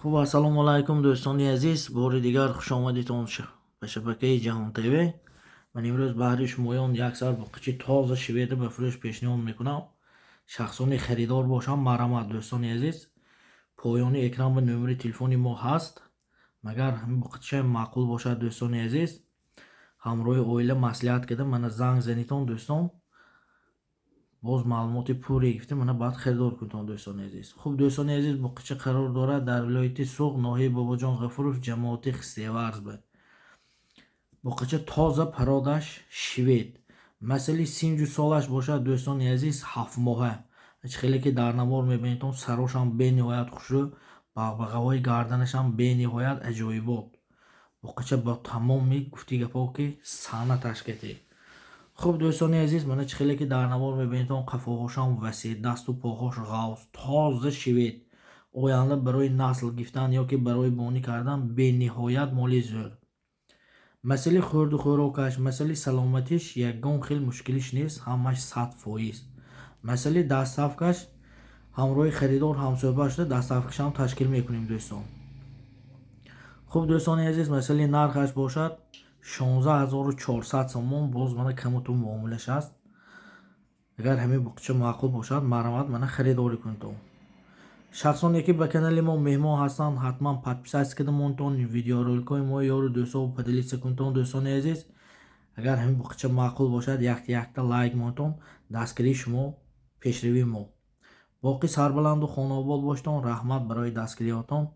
خب السلام علیکم دوستان عزیز، بار دیگر خوش آمدیتون به شبکه جهان تیوی. من امروز برای شمایان یک سر بقچه تازه شویده به فروش پیشنهاد میکنم. شخصانی خریدار باشم مرحمت دوستان عزیز. پایان اکران به نمره تلفن ما هست. مگر همین بقچه معقول باشد دوستان عزیز، همراه اویله مصلحت کده من زنگ زنیتون دوستان، باز معلومات پوری گرفته من بعد خریدار کنتون دوستان عزیز. خوب دوستان عزیز، بقچه قرار دارد در ولایت سوق ناحیه باباجان غفورов جماعت خستیورز به بقچه تازه پرادش شوید مثلی 30 سالش باشد دوستان عزیز، 7 ماهه. خیلی که در نمار میبینیتون سراش هم به نهایت خوشرو، بغبغه‌های گردنش هم به نهایت عجایبات. بقچه با تمام گفتی گپا که صحنه تشکیل. خوب دوستان عزیز، من خیلی که در نوار میبینیتون قفاهاشم وسیع، دست و پاهاش غوص تازه شوید. آینده برای نسل گفتن یا که برای بانی کردن به نهایت مالی زور. مسئله خورد و خوراکش، مسئله سلامتیش یکگان خیلی مشکلیش نیست، همش 100%. مسئله دستافکش همراه خریدار همصحبت شده دستافکش هم تشکیل میکنیم دوستان. خوب دوستان عزیز، مسئله نرخش باشد 16400 سومون، باز من کمتو معاملش است. اگر همین بقچه معقول باشد مرحمت من خریداری کنتون. شخصانی که به کانال ما مهمان هستند حتما پادپیس کدمونتون، ویدیو رولکای ما یارو دوستا و پدلیس کنتون دوستان عزیز. اگر همین بقچه معقول باشد یک تا لایک مونتون، دستگیری شما پیشروی ما. باقی سربلند و خانه آباد باشتون. رحمت برای دستگیریاتون.